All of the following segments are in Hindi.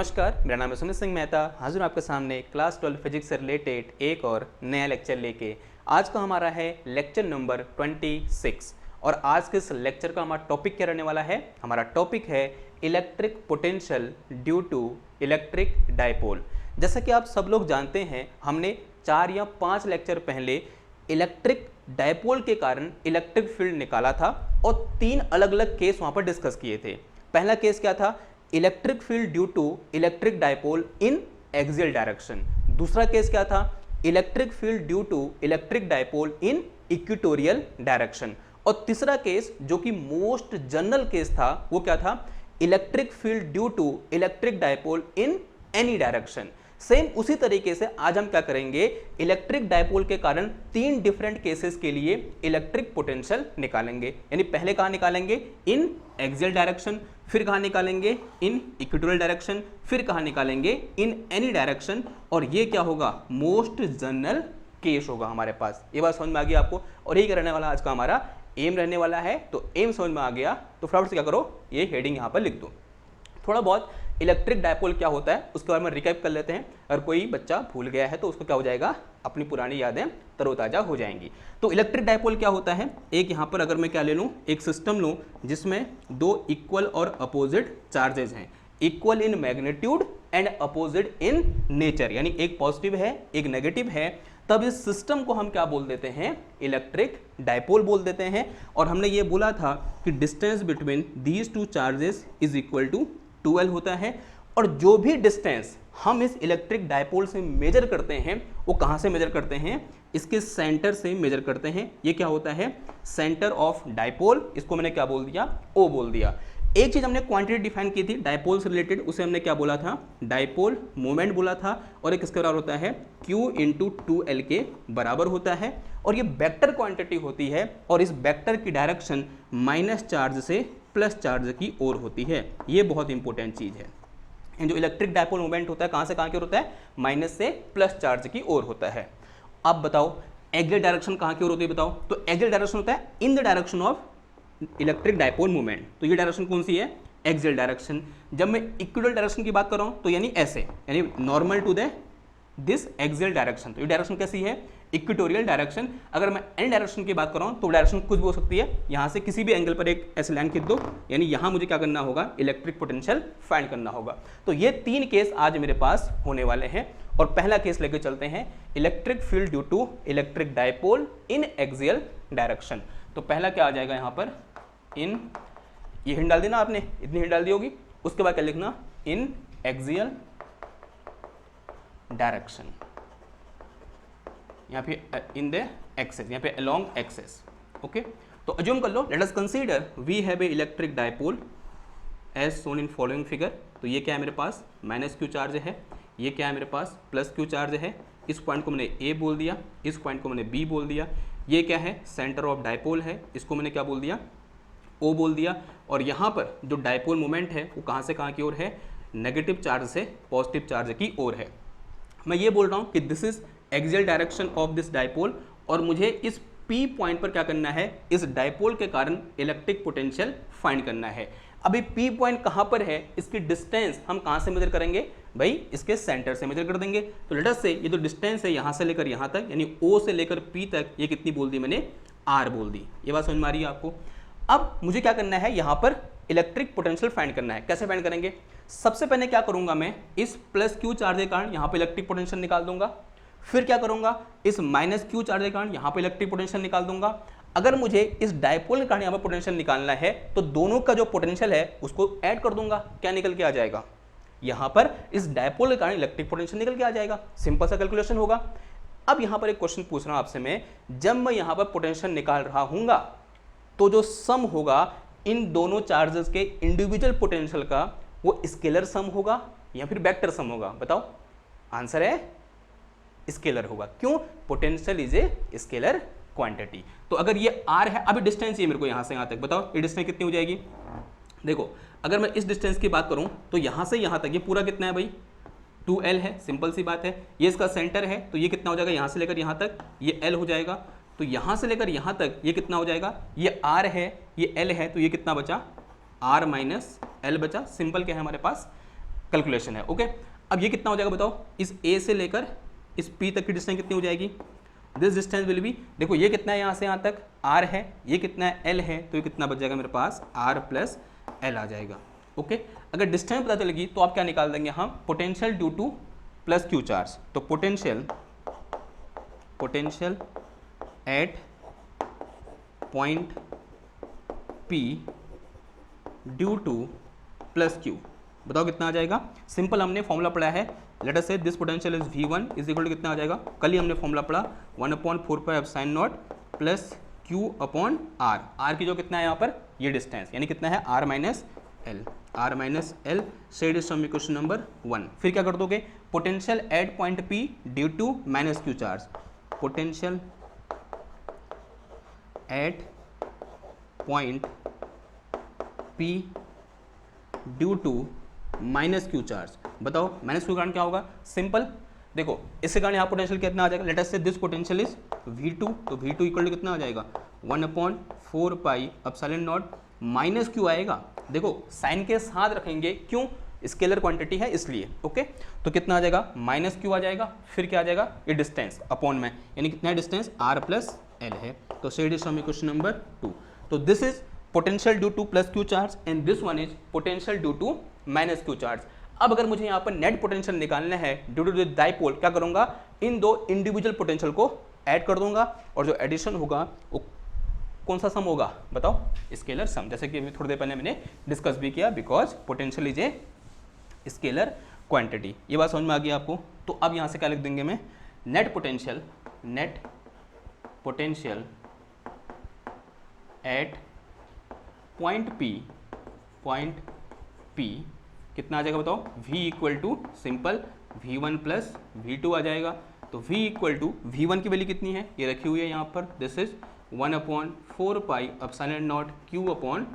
नमस्कार, मेरा नाम है सुमित सिंह मेहता। हाजिर हूँ आपके सामने क्लास 12 फिजिक्स से रिलेटेड एक और नया लेक्चर लेके। आज का हमारा है लेक्चर नंबर 26 और आज के इस लेक्चर का हमारा टॉपिक क्या रहने वाला है। हमारा टॉपिक है electric potential due to electric dipole. जैसा कि आप सब लोग जानते हैं, हमने 4 या 5 लेक्चर पहले इलेक्ट्रिक डायपोल के कारण इलेक्ट्रिक फील्ड निकाला था और 3 अलग अलग केस वहाँ पर डिस्कस किए थे। पहला केस क्या था? Electric field due to electric dipole in axial direction. दूसरा केस क्या था? Electric field due to electric dipole in equatorial direction. और तीसरा केस जो कि मोस्ट जनरल केस था, वो क्या था? Electric field due to electric dipole in any direction. Same उसी तरीके से आज हम क्या करेंगे, इलेक्ट्रिक डायपोल के कारण 3 डिफरेंट केसेस के लिए इलेक्ट्रिक पोटेंशियल निकालेंगे। यानी पहले कहाँ निकालेंगे? इन एक्सियल डायरेक्शन, फिर कहाँ निकालेंगे? इन इक्वेटोरियल डायरेक्शन, फिर कहाँ निकालेंगे? इन एनी डायरेक्शन। और ये क्या होगा? मोस्ट जनरल केस होगा हमारे पास। ये बात समझ में आ गई आपको? और यही करने वाला आज का हमारा एम रहने वाला है। तो एम समझ में आ गया तो फटाफट से क्या करो, ये हेडिंग यहाँ पर लिख दो। थोड़ा बहुत इलेक्ट्रिक डायपोल क्या होता है उसके बारे में रिकैप कर लेते हैं। अगर कोई बच्चा भूल गया है तो उसको क्या हो जाएगा, अपनी पुरानी यादें तरोताजा हो जाएंगी। तो इलेक्ट्रिक डायपोल क्या होता है? एक यहाँ पर अगर मैं क्या ले लूँ, एक सिस्टम लूँ जिसमें 2 इक्वल और अपोजिट चार्जेस हैं, equal in magnitude and opposite in nature, यानी एक पॉजिटिव है एक नेगेटिव है, तब इस सिस्टम को हम क्या बोल देते हैं? इलेक्ट्रिक डायपोल बोल देते हैं। और हमने ये बोला था कि distance between these 2 charges is equal to 2L होता है। और जो भी डिस्टेंस हम इस इलेक्ट्रिक डायपोल से मेजर करते हैं वो कहाँ से मेजर करते हैं? इसके सेंटर से मेजर करते हैं। ये क्या होता है? Centre of dipole. इसको मैंने क्या बोल दिया? O बोल दिया। एक चीज हमने क्वांटिटी डिफाइन की थी डायपोल से रिलेटेड, उसे हमने क्या बोला था? डायपोल मोमेंट बोला था। और एक किसके बराबर होता है? Q इंटू 2L के बराबर होता है। और ये वेक्टर क्वांटिटी होती है और इस वेक्टर की डायरेक्शन माइनस चार्ज से प्लस चार्ज की ओर होती है। ये बहुत इंपॉर्टेंट चीज है। जो इलेक्ट्रिक डायपोल मोमेंट होता है कहाँ से कहाँ की ओर होता है? माइनस से प्लस चार्ज की ओर होता है। अब बताओ एक्सियल डायरेक्शन कहाँ की ओर होती है? बताओ। तो एक्सियल डायरेक्शन होता है इन the direction of electric dipole movement. तो ये डायरेक्शन कौन सी है? Axial direction. जब मैं इक्वेटोरियल डायरेक्शन की बात कर रहा हूं तो यानी ऐसे, यानी normal to the this axial direction. तो ये डायरेक्शन कैसी है? Equatorial direction. अगर मैं एनी डायरेक्शन की बात कर रहा हूं तो डायरेक्शन कुछ भी हो सकती है। यहां से किसी भी एंगल पर एक ऐसे लाइन खींच दो, यानी यहां मुझे क्या करना होगा? इलेक्ट्रिक पोटेंशियल फाइंड करना होगा। तो ये 3 केस आज मेरे पास होने वाले हैं। और पहला केस लेके चलते हैं, electric field due to electric dipole in axial direction. तो पहला क्या आ जाएगा यहाँ पर? इन, ये हिंट डाल देना आपने, इतनी हिंट डाल दी होगी। उसके बाद क्या लिखना? इन एक्सियल डायरेक्शन, यहाँ पे इन द एक्सेस, यहाँ पे अलोंग एक्सेस। ओके, तो अज्यूम कर लो, let us consider we have a electric dipole as shown in following figure. तो ये क्या है मेरे पास? माइनस क्यू चार्ज है। ये क्या है मेरे पास? प्लस क्यू चार्ज है। इस पॉइंट को मैंने ए बोल दिया, इस पॉइंट को मैंने बी बोल दिया। ये क्या है? सेंटर ऑफ डायपोल है, इसको मैंने क्या बोल दिया? ओ बोल दिया। और यहाँ पर जो डायपोल मोमेंट है वो कहाँ से कहाँ की ओर है? नेगेटिव चार्ज से पॉजिटिव चार्ज की ओर है। मैं ये बोल रहा हूँ कि this is axial direction of this dipole और मुझे इस P पॉइंट पर क्या करना है? इस डायपोल के कारण इलेक्ट्रिक पोटेंशियल फाइंड करना है। अभी P पॉइंट कहाँ पर है? इसकी डिस्टेंस हम कहाँ से मेजर करेंगे? भाई इसके सेंटर से मेजर कर देंगे। तो लेट अस से ये जो डिस्टेंस है यहाँ से लेकर यहाँ तक, यानी O से लेकर P तक, ये कितनी बोल दी मैंने? R बोल दी। ये बात समझ में आ रही है आपको? अब मुझे क्या करना है? यहाँ पर इलेक्ट्रिक पोटेंशियल फाइंड करना है। कैसे फाइंड करेंगे? सबसे पहले क्या करूंगा मैं? इस प्लस क्यू चार्ज के कारण यहाँ पे इलेक्ट्रिक पोटेंशियल निकाल दूंगा। फिर क्या करूंगा? इस माइनस क्यू चार्ज के कारण यहाँ पे इलेक्ट्रिक पोटेंशियल निकाल दूंगा। अगर मुझे इस डायपोल के कारण यहाँ पर पोटेंशियल निकालना है तो दोनों का जो पोटेंशियल है उसको ऐड कर दूंगा। क्या निकल के आ जाएगा? यहाँ पर इस डायपोल के कारण इलेक्ट्रिक पोटेंशियल निकल के आ जाएगा। सिंपल सा कैलकुलेशन होगा। अब यहाँ पर एक क्वेश्चन पूछ रहा हूँ आपसे मैं, जब मैं यहाँ पर पोटेंशियल निकाल रहा हूँगा तो जो सम होगा इन दोनों चार्जेस के इंडिविजुअल पोटेंशियल का, वो स्केलर सम होगा या फिर वेक्टर सम होगा? बताओ। आंसर है स्केलर होगा। क्यों? Potential is a scalar quantity. तो अगर ये r है, अभी डिस्टेंस ये मेरे को यहाँ से यहाँ तक, बताओ ये डिस्टेंस कितनी हो जाएगी? देखो, अगर मैं इस डिस्टेंस की बात करूँ तो यहाँ से यहाँ तक ये पूरा कितना है भाई? 2L है। सिंपल सी बात है। ये इसका सेंटर है तो ये कितना हो जाएगा? यहाँ से लेकर यहाँ तक ये L हो जाएगा। तो यहाँ से लेकर यहाँ तक ये कितना हो जाएगा? ये R है, ये L है, तो ये कितना बचा? R माइनस L बचा। सिंपल क्या है हमारे पास? कैलकुलेशन है। ओके, अब ये कितना हो जाएगा बताओ, इस ए से लेकर इस पी तक की डिस्टेंस कितनी हो जाएगी, दिस डिस्टेंस विल बी, देखो ये कितना है यहाँ से यहाँ तक आर है, ये कितना है एल है, तो ये कितना बच जाएगा मेरे पास आर प्लस एल आ जाएगा। ओके, अगर डिस्टेंस पता चलेगी तो आप क्या निकाल देंगे हम, potential due to plus Q charge, तो potential at point P due to plus q, बताओ कितना आ जाएगा। सिंपल हमने फॉर्मूला पढ़ा है, let us say this potential is V1 is equal to कितना आ जाएगा, कल ही हमने फॉर्मूला पढ़ा 1/4πε0 plus Q upon R, R की जो कितना है यहाँ पर ये डिस्टेंस, यानी कितना है R minus L, said is from equation number 1। फिर क्या कर दोगे, potential at point P due to minus Q charge, potential at point P due to minus Q charge, बताओ माइनस क्यू कारण क्या होगा, सिंपल देखो इसके कारण यहाँ पोटेंशियल कितना आ जाएगा, late us say this potential is V2, तो V2 इक्वल टू कितना आ जाएगा 1/4πε0 माइनस क्यू आएगा, देखो साइन के साथ रखेंगे, क्यों, स्केलर क्वांटिटी है इसलिए। ओके, तो कितना आ जाएगा माइनस क्यू आ जाएगा, फिर क्या आ जाएगा ये डिस्टेंस अपॉन में, यानी कितना है डिस्टेंस R प्लस एल है, तो said is from equation number 2। तो this is potential due to plus Q charge and this one is potential due to minus Q charge. अब अगर मुझे यहाँ पर नेट पोटेंशियल निकालना है ड्यू टू द डाइपोल, क्या करूंगा, इन दो इंडिविजुअल पोटेंशियल को ऐड कर दूंगा, और जो एडिशन होगा वो कौन सा सम होगा बताओ, स्केलर सम, जैसे कि अभी थोड़ी देर पहले मैंने डिस्कस भी किया, because potential is a scalar quantity. ये बात समझ में आ गई आपको। तो अब यहाँ से क्या लिख देंगे में, net potential at point P कितना आ जाएगा बताओ, V equal to simple V1 plus V2 आ जाएगा, तो V इक्वल टू V1 की वैल्यू कितनी है, ये रखी हुई है यहाँ पर, this is 1/4πε0 Q upon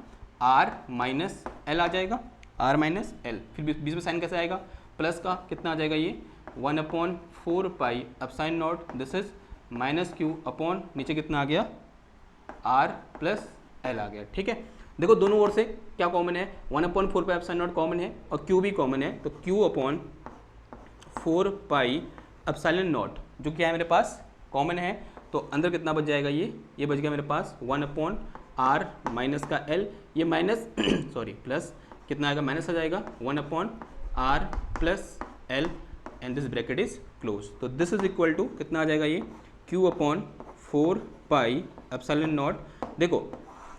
R minus l आ जाएगा, R माइनस एल, फिर बीच में साइन कैसे आएगा, प्लस का कितना आ जाएगा ये 1/4πε0, this is minus Q upon नीचे कितना आ गया R प्लस एल आ गया। ठीक है, देखो दोनों ओर से क्या कॉमन है, 1/4πε0 कॉमन है और Q भी कॉमन है, तो Q अपॉन 4πε0 जो क्या है मेरे पास कॉमन है, तो अंदर कितना बच जाएगा, ये बच गया मेरे पास 1/r माइनस का l, ये माइनस सॉरी प्लस कितना आएगा, माइनस आ जाएगा 1/r plus l and this bracket is close, तो दिस इज इक्वल टू कितना आ जाएगा, ये Q अपॉन 4πε0। देखो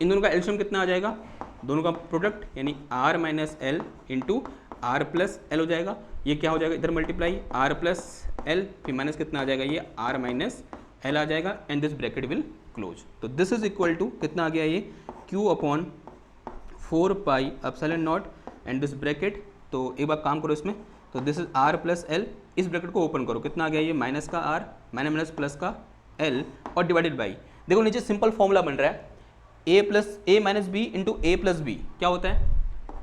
इन दोनों का एलसीएम कितना आ जाएगा, दोनों का प्रोडक्ट यानी r minus l into r plus l हो जाएगा, ये क्या हो जाएगा इधर मल्टीप्लाई r प्लस एल, फिर माइनस कितना आ जाएगा, ये r माइनस एल आ जाएगा and this bracket will close, तो दिस इज इक्वल टू कितना आ गया, ये Q upon 4πε0 and this bracket, तो एक बार काम करो इसमें, तो this is r plus l, इस ब्रैकेट को ओपन करो, कितना आ गया, ये माइनस का r माइनस प्लस का l और डिवाइडेड बाई, देखो नीचे सिंपल फॉर्मूला बन रहा है a minus B into A plus B, क्या होता है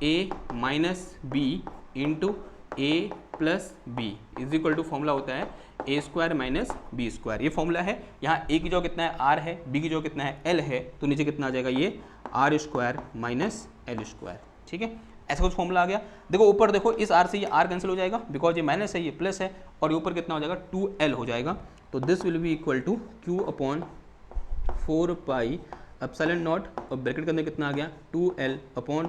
a minus B into A plus B is equal to formula होता है A square minus B square, ये फॉर्मूला है। यहाँ ए की जो कितना है r है, b की जो कितना है l है, तो नीचे कितना आ जाएगा, ये r square minus l square. ठीक है, ऐसा कुछ फॉर्मूला आ गया। देखो ऊपर देखो इस r से ये r कैंसिल हो जाएगा, बिकॉज ये माइनस है ये प्लस है, और ऊपर कितना हो जाएगा 2l हो जाएगा, तो this will be equal to Q upon 4πε0 और ब्रैकेट के अंदर कितना आ गया 2l upon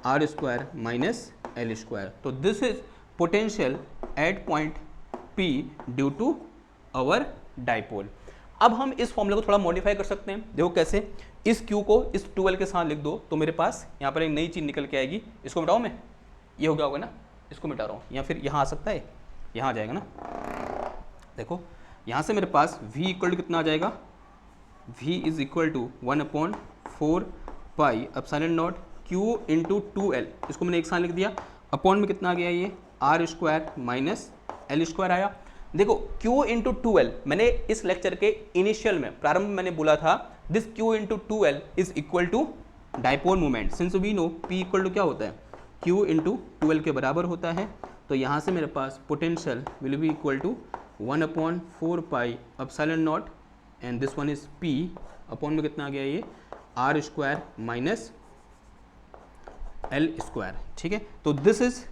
r square minus l square, तो this is potential at point P due to our dipole. अब हम इस फॉर्मूले को थोड़ा मॉडिफाई कर सकते हैं, देखो कैसे, इस Q को इस 2l के साथ लिख दो, तो मेरे पास यहाँ पर एक नई चीज़ निकल के आएगी, इसको मिटाओ मैं, ये हो गया होगा ना, इसको मिटा रहा हूँ, या फिर यहाँ आ सकता है, यहाँ आ जाएगा ना, देखो यहाँ से मेरे पास V इक्वल टू कितना आ जाएगा, V is equal to 1/4πε0 Q into 2l, इसको मैंने एक साथ लिख दिया, अपॉन में कितना आ गया, ये r square minus l square आया। देखो Q इंटू 2l, मैंने इस लेक्चर के इनिशियल में प्रारंभ में मैंने बोला था this Q into 2l is equal to dipole moment, since we know P equal to क्या होता है, Q इंटू 2l के बराबर होता है, तो यहाँ से मेरे पास potential will be equal to 1/4πε0 and this one is P upon में कितना आ गया, ये r square minus l square. ठीक है, तो this is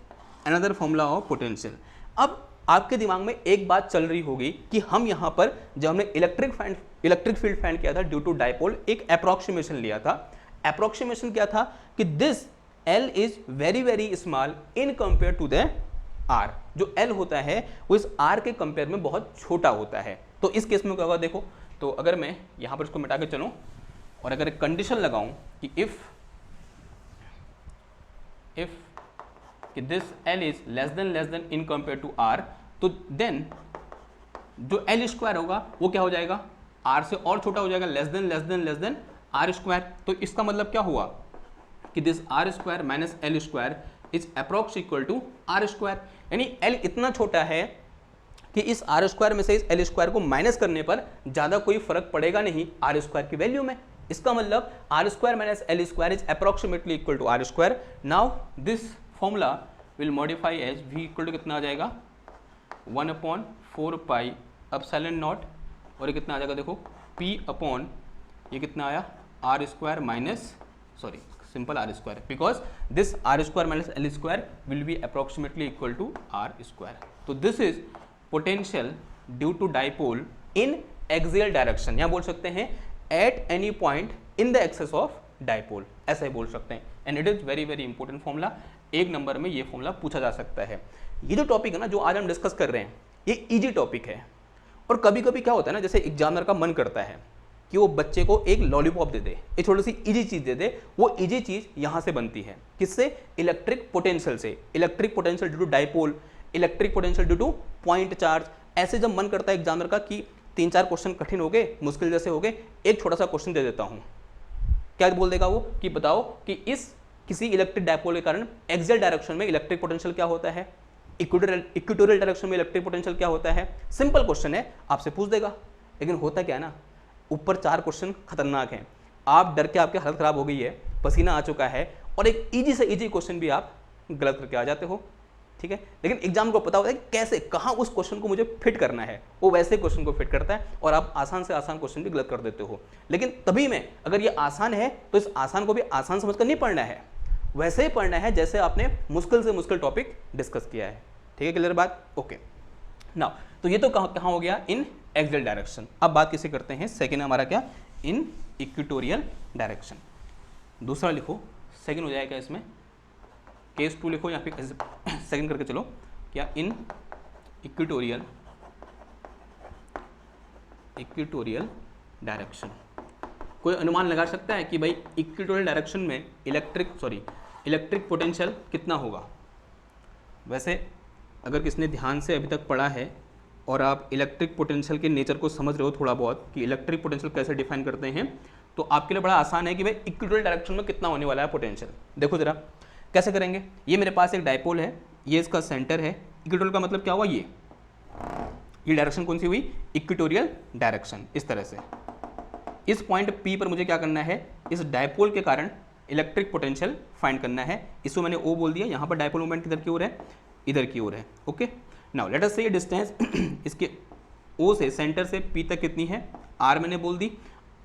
another formula of potential. अब आपके दिमाग में एक बात चल रही होगी कि हम यहाँ पर जब हमने इलेक्ट्रिक फील्ड फाइंड किया था ड्यू टू डाइपोल, एक अप्रोक्सीमेशन लिया था। अप्रोक्सीमेशन क्या था कि this L is very very small in compare to the R। जो L होता है वो इस R के कंपेयर में बहुत छोटा होता है। तो इस केस में क्या होगा देखो, तो अगर मैं यहाँ पर इसको मिटा के चलूँ और अगर एक कंडीशन लगाऊं कि इफ कि this L is less than in compare to R, तो देन जो L स्क्वायर होगा वो क्या हो जाएगा, R से और छोटा हो जाएगा, लेस देन R स्क्वायर। तो इसका मतलब क्या हुआ कि this R square minus L square is approx equal to R square. यानी L इतना छोटा है कि इस R स्क्वायर में से इस L स्क्वायर को माइनस करने पर ज़्यादा कोई फर्क पड़ेगा नहीं R स्क्वायर की वैल्यू में। इसका मतलब R square minus L square is approximately equal to R square. Now this formula will modify as V equal to कितना आ जाएगा, 1/4 पाई एप्सिलॉन नॉट, और ये कितना आ जाएगा देखो P अपॉन ये कितना आया R square minus simple R square, because this R square minus L square will be approximately equal to R square. तो this is potential due to dipole in axial direction, यहाँ बोल सकते हैं at any point in the axis of dipole, ऐसा ही बोल सकते हैं। And it is very very important formula, एक नंबर में ये फॉर्मूला पूछा जा सकता है। ये जो टॉपिक है ना जो आज हम डिस्कस कर रहे हैं ये इजी टॉपिक है, और कभी कभी क्या होता है ना, जैसे एग्जामिनर का मन करता है कि वो बच्चे को एक लॉलीपॉप दे दे, एक छोटी सी इजी चीज दे दे, वो इजी चीज यहां से बनती है, किससे, इलेक्ट्रिक पोटेंशियल से। Electric potential due to dipole, electric potential due to point charge. ऐसे जब मन करता है एग्जामिनर का कि 3-4 क्वेश्चन कठिन हो गए, मुश्किल जैसे हो गए, एक छोटा सा क्वेश्चन दे देता हूं, क्या बोल देगा वो कि बताओ कि इस किसी इलेक्ट्रिक डाइपोल के कारण एक्सियल डायरेक्शन में इलेक्ट्रिक पोटेंशियल क्या होता है, इक्वेटोरियल डायरेक्शन में इलेक्ट्रिक पोटेंशियल क्या होता है। सिंपल क्वेश्चन है, आपसे पूछ देगा। लेकिन होता क्या है ना, ऊपर 4 क्वेश्चन खतरनाक हैं, आप डर के आपकी हालत खराब हो गई है, पसीना आ चुका है, और एक इजी से इजी क्वेश्चन भी आप गलत करके आ जाते हो, ठीक है। लेकिन एग्जाम को पता होता है कि कैसे कहाँ उस क्वेश्चन को मुझे फिट करना है, वो वैसे क्वेश्चन को फिट करता है, और आप आसान से आसान क्वेश्चन भी गलत कर देते हो। लेकिन तभी में अगर ये आसान है तो इस आसान को भी आसान समझकर नहीं पढ़ना है, वैसे ही पढ़ना है जैसे आपने मुश्किल से मुश्किल टॉपिक डिस्कस किया है, ठीक है। क्लियर बात, ओके। नाउ तो ये तो कहाँ हो गया, इन एक्सियल डायरेक्शन। अब बात किसे करते हैं, सेकंड हमारा क्या, इन इक्वेटोरियल डायरेक्शन। दूसरा लिखो, सेकंड हो जाएगा इसमें, केस 2 लिखो, यहाँ पे सेकंड करके चलो, क्या, इन इक्वेटोरियल डायरेक्शन। कोई अनुमान लगा सकता है कि भाई इक्वेटोरियल डायरेक्शन में इलेक्ट्रिक पोटेंशियल कितना होगा। वैसे अगर किसने ध्यान से अभी तक पढ़ा है और आप इलेक्ट्रिक पोटेंशियल के नेचर को समझ रहे हो थोड़ा बहुत कि इलेक्ट्रिक पोटेंशियल कैसे डिफाइन करते हैं, तो आपके लिए बड़ा आसान है कि भाई इक्वेटोरियल डायरेक्शन में कितना होने वाला है पोटेंशियल। देखो जरा कैसे करेंगे, ये मेरे पास एक डाइपोल है, ये इसका सेंटर है, इक्वेटोरियल का मतलब क्या हुआ, ये डायरेक्शन कौन सी हुई, इक्वेटोरियल डायरेक्शन। इस तरह से इस पॉइंट P पर मुझे क्या करना है, इस डाइपोल के कारण इलेक्ट्रिक पोटेंशियल फाइंड करना है। इसको मैंने O बोल दिया, यहाँ पर डाइपोल मोमेंट किधर की ओर है, इधर की ओर है, ओके। नाउ लेट अस से ये डिस्टेंस इसके O से सेंटर से P तक कितनी है, R मैंने बोल दी।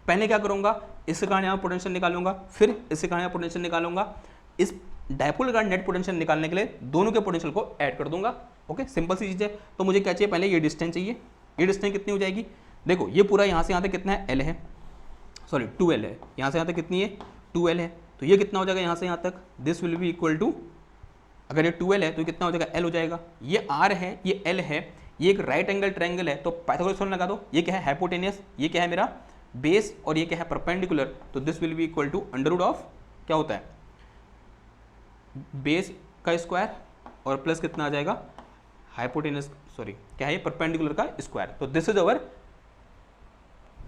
पहले क्या करूँगा, इसके कारण यहाँ पोटेंशियल निकालूंगा, फिर इसके कारण यहाँ पोटेंशियल निकालूंगा। इस डाइपोल का नेट पोटेंशियल निकालने के लिए दोनों के पोटेंशियल को ऐड कर दूंगा, ओके। सिंपल सी चीज़ है। तो मुझे क्या चाहिए, पहले ये डिस्टेंस चाहिए। ये डिस्टेंस कितनी हो जाएगी, देखो ये पूरा यहाँ से यहाँ तक कितना है, L है, 2L है, यहाँ से यहाँ तक कितनी है, 2L है। तो ये कितना हो जाएगा, यहाँ से यहाँ तक, this will be equal to, अगर ये 2L है तो ये कितना हो जाएगा, L हो जाएगा। ये R है, ये L है, ये एक राइट एंगल ट्रायंगल है, तो पाइथागोरस थ्योरम लगा दो। ये क्या है, हाइपोटेनियस, ये क्या है मेरा बेस, और ये क्या है, परपेंडिकुलर। तो this will be equal to under root of, क्या होता है, बेस का स्क्वायर और प्लस कितना आ जाएगा, हाइपोटेनियस, क्या है ये, परपेंडिकुलर का स्क्वायर। तो दिस इज अवर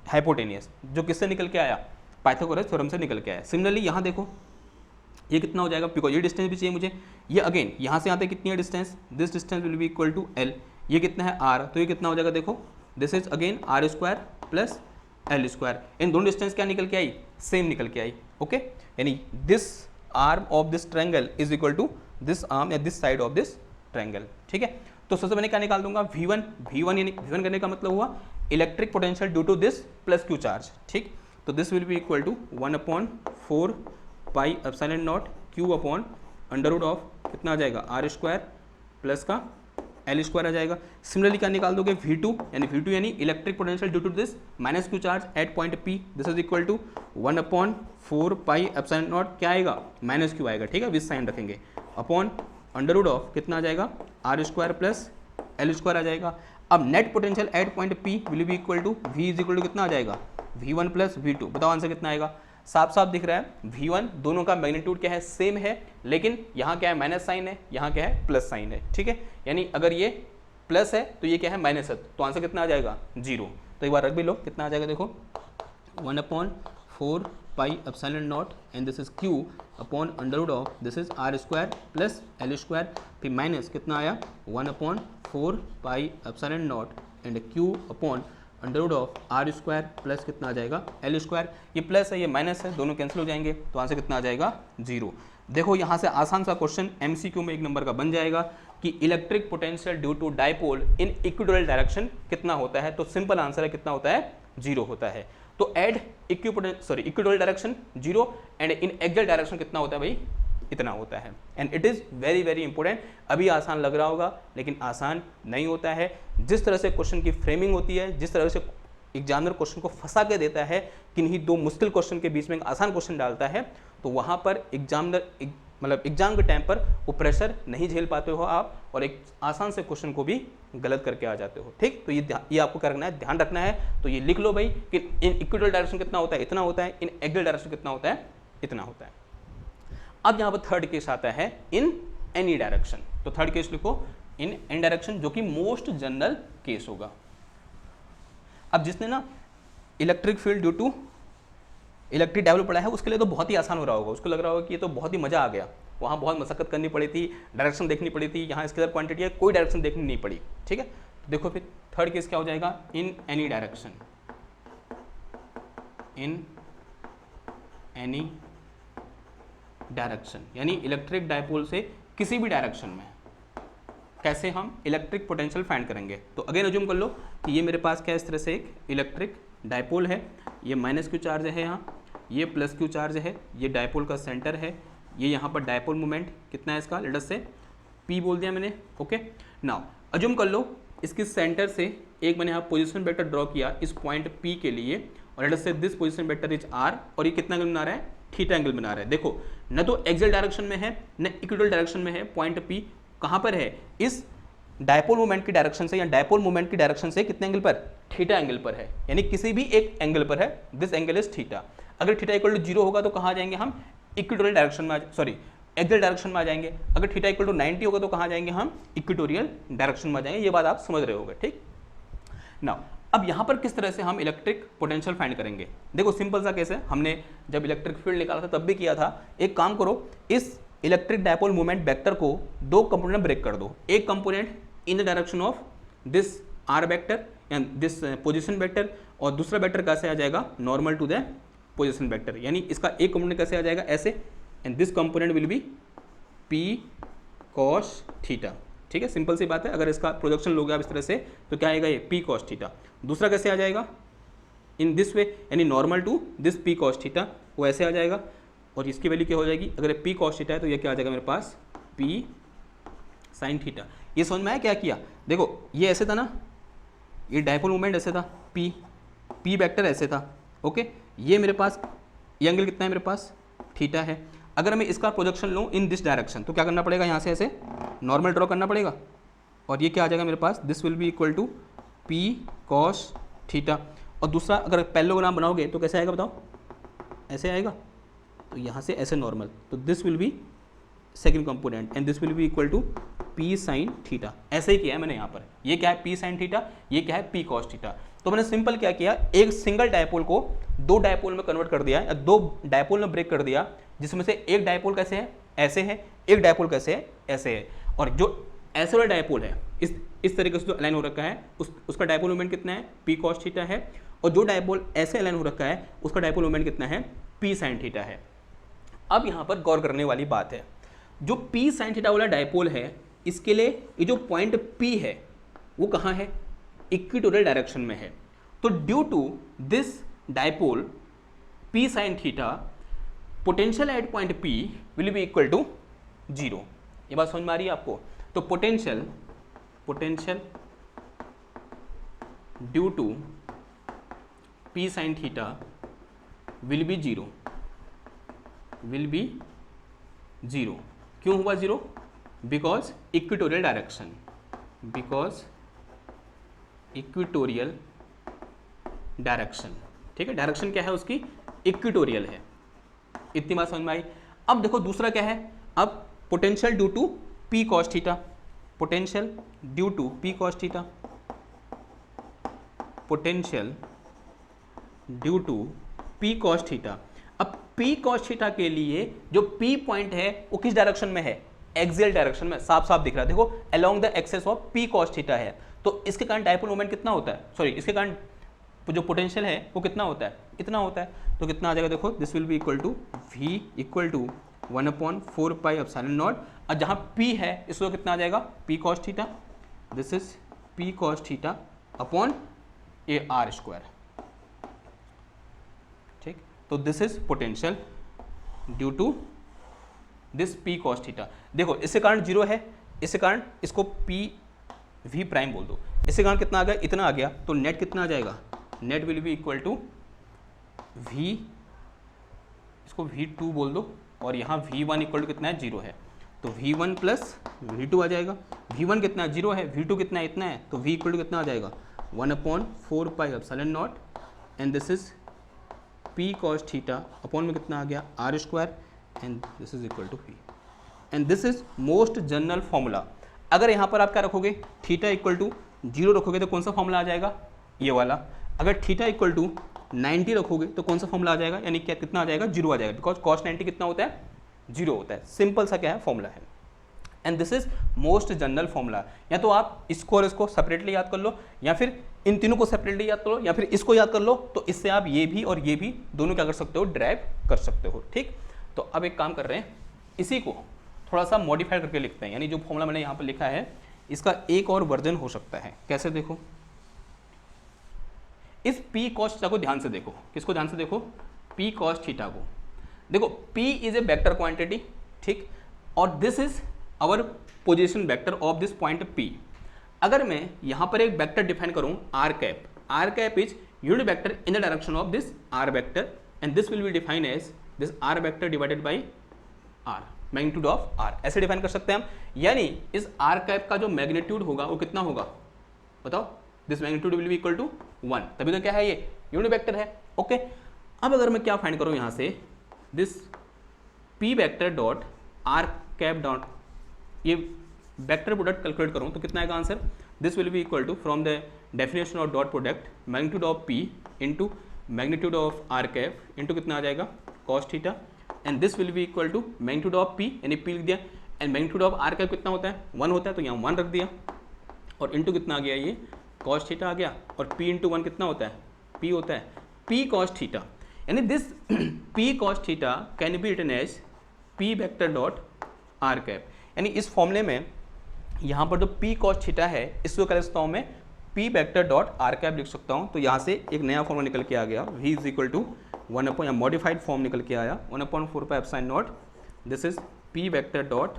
हाइपोटेनियस, जो किससे निकल के आया, पाइथागोरस थ्योरम से निकल के आया। सिमिलरली यहाँ देखो ये कितना हो जाएगा, बिकॉज ये डिस्टेंस भी चाहिए मुझे। ये अगेन यहाँ से यहाँ तक कितनी है distance, this distance will be equal to L। ये कितना है, R, तो ये कितना हो जाएगा, देखो this is again R square plus L square. इन दोनों डिस्टेंस क्या निकल के आई, सेम निकल के आई, ओके। यानी this arm of this triangle is equal to this arm या this side of this triangle, ठीक है। तो सबसे मैंने क्या निकाल दूंगा, V1 यानी V1 करने का मतलब हुआ electric potential due to this plus Q charge, ठीक। तो this will be equal to 1/4 pi epsilon nought Q upon under root of कितना आ जाएगा, R स्क्वायर प्लस का एल स्क्वायर आ जाएगा। सिमिलरली क्या निकाल दोगे, V2 यानी electric potential due to this minus Q charge at point P, this is equal to 1/4 pi epsilon nought, क्या आएगा माइनस क्यू आएगा, ठीक है, विद साइन रखेंगे, अपॉन अंडर रूट ऑफ कितना आ जाएगा r square plus L square आ जाएगा। अब net potential at point P will be equal to V is equal to कितना आ जाएगा V1 प्लस V2, बताओ आंसर कितना आएगा। साफ साफ दिख रहा है V1 दोनों का मैग्नीट्यूड क्या है, सेम है, लेकिन यहाँ क्या है माइनस साइन है, यहाँ क्या है प्लस साइन है, ठीक है, यानी अगर ये प्लस है तो ये क्या है माइनस है, तो आंसर कितना आ जाएगा 0। तो एक बार रख भी लो, कितना आ जाएगा देखो 1/4 pi epsilon not and this is Q upon under root of this is R square plus L square, फिर माइनस कितना आया 1/4 pi epsilon not and Q upon under root of R square plus कितना आ जाएगा एल स्क्वायर, ये प्लस है ये माइनस है, दोनों कैंसिल हो जाएंगे, तो आंसर कितना आ जाएगा 0। देखो यहाँ से आसान सा क्वेश्चन MCQ में 1 नंबर का बन जाएगा कि electric potential due to dipole in equatorial direction कितना होता है, तो सिंपल आंसर है कितना होता है 0 होता है। तो at equatorial direction 0 and in axial direction कितना होता है भाई, इतना होता है, and it is very very important. अभी आसान लग रहा होगा लेकिन आसान नहीं होता है। जिस तरह से क्वेश्चन की फ्रेमिंग होती है, जिस तरह से एग्जामिनर क्वेश्चन को फंसा के देता है, किन्हीं दो मुश्किल क्वेश्चन के बीच में एक आसान क्वेश्चन डालता है, तो वहाँ पर एग्जामिनर मतलब एग्जाम के टाइम पर वो प्रेशर नहीं झेल पाते हो आप, और एक आसान से क्वेश्चन को भी गलत करके आ जाते हो, ठीक। तो ये आपको करना है, ध्यान रखना है। तो ये लिख लो भाई कि इन इक्विटोरियल डायरेक्शन कितना होता है, इतना होता है, इन एक्सियल डायरेक्शन कितना होता है, इतना होता है। अब यहाँ पर थर्ड केस आता है इन एनी डायरेक्शन, तो थर्ड केस लिखो इन एनी डायरेक्शन, जो कि मोस्ट जनरल केस होगा। अब जिसने ना electric field due to electric dipole पढ़ा है उसके लिए तो बहुत ही आसान हो रहा होगा, उसको लग रहा होगा कि ये तो बहुत ही मजा आ गया, वहाँ बहुत मशक्कत करनी पड़ी थी, डायरेक्शन देखनी पड़ी थी, यहाँ स्केलर क्वांटिटी है, कोई डायरेक्शन देखनी नहीं पड़ी, ठीक है। तो देखो फिर थर्ड केस क्या हो जाएगा, इन एनी डायरेक्शन, इन एनी डायरेक्शन, यानी इलेक्ट्रिक डाइपोल से किसी भी डायरेक्शन में कैसे हम इलेक्ट्रिक पोटेंशियल फाइंड करेंगे। तो अगेन अज्यूम कर लो कि ये मेरे पास क्या इस तरह से एक इलेक्ट्रिक डाइपोल है, ये माइनस क्यू चार्ज है यहाँ, ये प्लस क्यू चार्ज है, ये डाइपोल का सेंटर है, ये यहाँ पर डाइपोल मोमेंट कितना है इसका, लेट अस से P बोल दिया मैंने, ओके। नाउ अज्यूम कर लो इसके सेंटर से एक मैंने यहाँ पोजिशन वेक्टर ड्रॉ किया इस पॉइंट P के लिए, और late us say this position vector is R, और ये कितना एंगल बना रहा है, थीटा एंगल बना रहा है। देखो न तो एक्सियल डायरेक्शन में है न इक्विटोरियल डायरेक्शन में है, पॉइंट P कहाँ पर है, इस डायपोल मोमेंट की डायरेक्शन से या डायपोल मोमेंट की डायरेक्शन से कितने एंगल पर, थीटा एंगल पर है, यानी किसी भी एक एंगल पर है, दिस एंगल इज थीटा। अगर थीटा इक्वल टू 0 होगा तो कहाँ जाएंगे हम, इक्विटोरियल डायरेक्शन में, सॉरी एक्सियल डायरेक्शन में आ जाएंगे। अगर थीटा इक्वल टू 90 होगा तो कहाँ जाएंगे हम, इक्विटोरियल डायरेक्शन में आ जाएंगे। ये बात आप समझ रहे होगे, ठीक। नाउ अब यहाँ पर किस तरह से हम इलेक्ट्रिक पोटेंशियल फाइंड करेंगे, देखो सिंपल सा केस है, हमने जब इलेक्ट्रिक फील्ड निकाला था तब भी किया था। एक काम करो, इस इलेक्ट्रिक डाइपोल मोमेंट वेक्टर को दो कंपोनेंट में ब्रेक कर दो, एक component in the direction of this R vector and this position vector, और दूसरा वेक्टर कैसे आ जाएगा, normal to the position vector, यानी इसका एक कंपोनेंट कैसे आ जाएगा ऐसे, and this component will be P cos theta, ठीक है, सिंपल सी बात है। अगर इसका प्रोजेक्शन लोगे आप इस तरह से तो क्या आएगा, ये P cos थीटा। दूसरा कैसे आ जाएगा, इन दिस वे, यानी normal to this P cos theta, वो ऐसे आ जाएगा, और इसकी वैल्यू क्या हो जाएगी, अगर P cos थीटा है तो ये क्या आ जाएगा मेरे पास, P sin थीटा। ये समझ में आया क्या किया, देखो ये ऐसे था ना, ये डाइपोल मोमेंट ऐसे था, P वेक्टर ऐसे था, ओके। ये मेरे पास ये एंगल कितना है मेरे पास, थीटा है। अगर मैं इसका प्रोजेक्शन लूँ इन दिस डायरेक्शन तो क्या करना पड़ेगा, यहाँ से ऐसे नॉर्मल ड्रॉ करना पड़ेगा, और ये क्या आ जाएगा मेरे पास, this will be equal to P cos theta. और दूसरा अगर पैरेललोग्राम बनाओगे तो कैसे आएगा बताओ, ऐसे आएगा, तो यहाँ से ऐसे नॉर्मल, तो this will be second component and this will be equal to P sin theta. ऐसे ही किया है मैंने यहाँ पर, ये क्या है P sin थीटा, ये क्या है P cos थीटा। तो मैंने सिंपल क्या किया, एक सिंगल डायपोल को दो डायपोल में कन्वर्ट कर दिया, या दो डायपोल में ब्रेक कर दिया, जिसमें से एक डायपोल कैसे है, ऐसे है, एक डायपोल कैसे है, ऐसे है, और जो ऐसे वाला डायपोल है इस तरीके से जो अलाइन हो रखा है उसका डायपोल मोमेंट कितना है, P cos थीटा है, और जो डायपोल ऐसे अलाइन हो रखा है उसका डायपोल मोमेंट कितना है, P sin थीटा है। अब यहाँ पर गौर करने वाली बात है, जो P sin थीटा वाला डायपोल है इसके लिए ये जो पॉइंट P है वो कहाँ है, इक्विटोरियल डायरेक्शन में है। तो due to this dipole P sin theta, potential at point P will be equal to 0। ये बात समझ में आ रही है आपको। तो potential due to P sine theta will be zero. क्यों हुआ जीरो? बिकॉज इक्वेटोरियल डायरेक्शन, ठीक है। डायरेक्शन क्या है उसकी? इक्वेटोरियल है। इतनी बात समझ में आई। अब देखो दूसरा क्या है, अब potential due to P cos theta, potential due to P cos theta, potential due to P cos theta. अब पी कॉस थीटा के लिए जो पी पॉइंट है वो किस डायरेक्शन में है? एक्सियल डायरेक्शन में, साफ साफ दिख रहा है देखो, along the axis of P cos theta है। तो इसके कारण डायपोल मोमेंट कितना होता है, सॉरी इसके कारण जो पोटेंशियल है वो कितना होता है? इतना होता है। तो कितना आ जाएगा देखो, this will be equal to v equal to 1/4 pi epsilon naught. और जहाँ p है इसको कितना आ जाएगा? p cos theta, this is p cos theta upon a R square, ठीक। तो this is potential due to this p cos theta. देखो इसके कारण जीरो है, इसके कारण इसको p v प्राइम बोल दो, इसके कारण कितना आ गया? इतना आ गया। तो नेट कितना आ जाएगा? Net will be equal to v, इसको v2 बोल दो, और यहाँ v1 इक्वल टू कितना है? जीरो है। तो v1 प्लस v2 आ जाएगा। v1 कितना है? जीरो है। v2 कितना है? इतना है। तो v इक्वल टू कितना आ जाएगा? 1/4 pi epsilon not, and this is p cos theta upon में कितना आ गया? R square, and this is equal to v। And this is most general formula. अगर यहाँ पर आप क्या रखोगे? थीटा इक्वल टू जीरो रखोगे तो कौन सा फॉर्मूला आ जाएगा? ये वाला। अगर थीटा इक्वल टू 90 रखोगे तो कौन सा फॉर्मूला आ जाएगा? यानी क्या कितना आ जाएगा? जीरो आ जाएगा, बिकॉज cos 90 कितना होता है? जीरो होता है। सिंपल सा क्या है? फॉर्मूला है। And this is most general formula. या तो आप इसको और इसको सेपरेटली याद कर लो, या फिर इन तीनों को सेपरेटली याद कर लो, या फिर इसको याद कर लो। तो इससे आप ये भी और ये भी दोनों क्या कर सकते हो? ड्राइव कर सकते हो, ठीक। तो अब एक काम कर रहे हैं, इसी को थोड़ा सा मॉडिफाई करके लिखते हैं। यानी जो फॉर्मूला मैंने यहाँ पर लिखा है इसका एक और वर्जन हो सकता है। कैसे? देखो इस p cos थीटा को ध्यान से देखो। किसको ध्यान से देखो? p cos थीटा को देखो। p is a vector quantity, ठीक, और this is our position vector of this point p। अगर मैं यहाँ पर एक वेक्टर डिफाइन करूँ r cap is unit vector in the direction of this r vector, and this will be define as this r vector divided by r, magnitude of r। ऐसे डिफाइन कर सकते हैं हम। यानी इस r कैप का जो मैग्नीट्यूड होगा वो कितना होगा? बताओ। This magnitude will be equal to 1, तभी तो क्या है? ये यूनिट वेक्टर है, ओके। अब अगर मैं क्या फाइंड करूं यहाँ से, this p vector dot r cap dot, ये वेक्टर प्रोडक्ट कैलकुलेट करूं तो कितना आएगा answer? This will be equal to from the definition of dot product magnitude of p into magnitude of r cap into कितना आ जाएगा? cos theta, and this will be equal to magnitude of p, यानी p लिख दिया, एंड मैग्नीट्यूड ऑफ r कैप कितना होता है? 1 होता है, तो यहाँ 1 रख दिया, और इंटू कितना आ गया? ये cos थीटा आ गया, और p इंटू 1 कितना होता है? p होता है, p cos थीटा। यानी this p cos theta can be written as p vector dot r cap. यानी इस फॉर्मूले में यहाँ पर जो p cos थीटा है इसको कर सकता हूँ मैं p vector dot r cap लिख सकता हूँ। तो यहाँ से एक नया फॉर्मूला निकल के आ गया, v इज इक्वल टू 1 या मॉडिफाइड फॉर्म निकल के आया 1/4 pi epsilon naught, this is p vector dot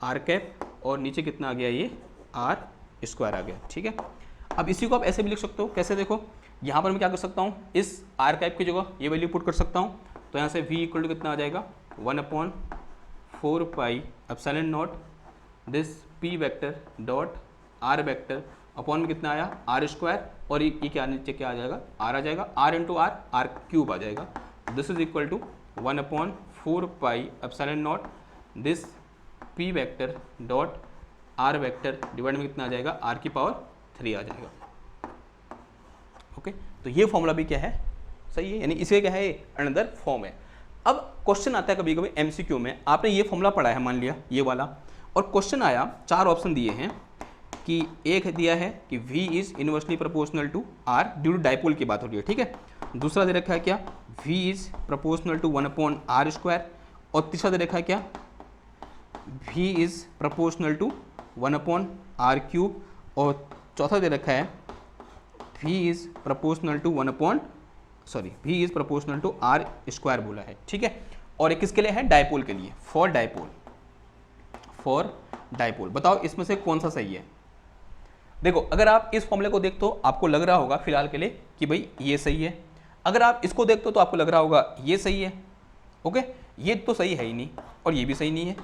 r cap, और नीचे कितना आ गया? ये r स्क्वायर आ गया, ठीक है। अब इसी को आप ऐसे भी लिख सकते हो। कैसे? देखो यहाँ पर मैं क्या कर सकता हूँ, इस r कैप की जगह ये वैल्यू पुट कर सकता हूँ। तो यहाँ से v इक्वल टू कितना आ जाएगा? 1/4 pi epsilon naught this p vector dot r vector upon में कितना आया? r स्क्वायर, और ये क्या नीचे क्या आ जाएगा? r आ जाएगा, r इंटू r क्यूब आ जाएगा। This is equal to 1/4 pi epsilon naught this p vector dot r vector divide में कितना आ जाएगा? r की पावर 3 आ जाएगा, ओके। तो ये फॉर्मूला भी क्या है? सही है, यानी इसके क्या है? अनदर फॉर्म है। अब क्वेश्चन आता है कभी कभी एमसीक्यू में, आपने ये फॉर्मूला पढ़ा है मान लिया ये वाला, और क्वेश्चन आया, 4 ऑप्शन दिए हैं कि एक दिया है कि v is inversely proportional to r due to dipole की बात हो रही है, ठीक है। दूसरा दे रखा है क्या? v is proportional to 1/r square, और तीसरा दे रखा है क्या? v is proportional to 1/r cube, और चौथा दे रखा है v is proportional to v is proportional to r square बोला है, ठीक है। और एक किसके लिए है? डाइपोल के लिए, फॉर डाइपोल। बताओ इसमें से कौन सा सही है। देखो अगर आप इस फॉर्मूले को देखते हो आपको लग रहा होगा फिलहाल के लिए कि भाई ये सही है, अगर आप इसको देखते हो तो आपको लग रहा होगा ये सही है। ओके, ये तो सही है ही नहीं और ये भी सही नहीं है।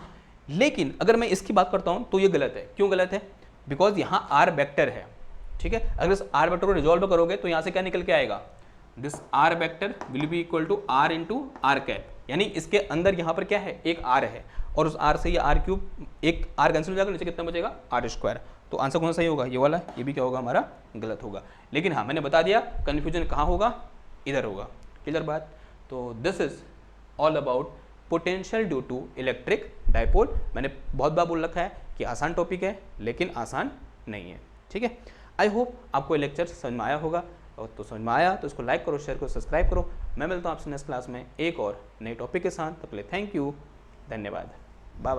लेकिन अगर मैं इसकी बात करता हूं तो ये गलत है। क्यों गलत है? बिकॉज यहाँ आर वेक्टर है, ठीक है। अगर इस आर वेक्टर को रिजॉल्व करोगे तो यहाँ से क्या निकल के आएगा, this R vector will be equal to R into R cap, यानी इसके अंदर यहाँ पर क्या है, एक आर है और उस आर से ये आर क्यूब, एक आर कैंसिल हो जाएगा, नीचे कितना बचेगा, आर स्क्वायर। तो आंसर कौन सा सही होगा, ये वाला। ये भी क्या होगा हमारा, गलत होगा। लेकिन हाँ मैंने बता दिया कन्फ्यूजन कहाँ होगा, इधर होगा। क्लियर बात। तो this is all about potential due to electric dipole. मैंने बहुत बार बोल रखा है कि आसान टॉपिक है लेकिन आसान नहीं है, ठीक है। आई होप आपको ये लेक्चर समझ में आया होगा, और तो समझ में आया तो इसको लाइक करो, शेयर करो, सब्सक्राइब करो। मैं मिलता हूँ आपसे नेक्स्ट क्लास में एक और नए टॉपिक के साथ। तब तक के लिए थैंक यू, धन्यवाद, बाय बाय।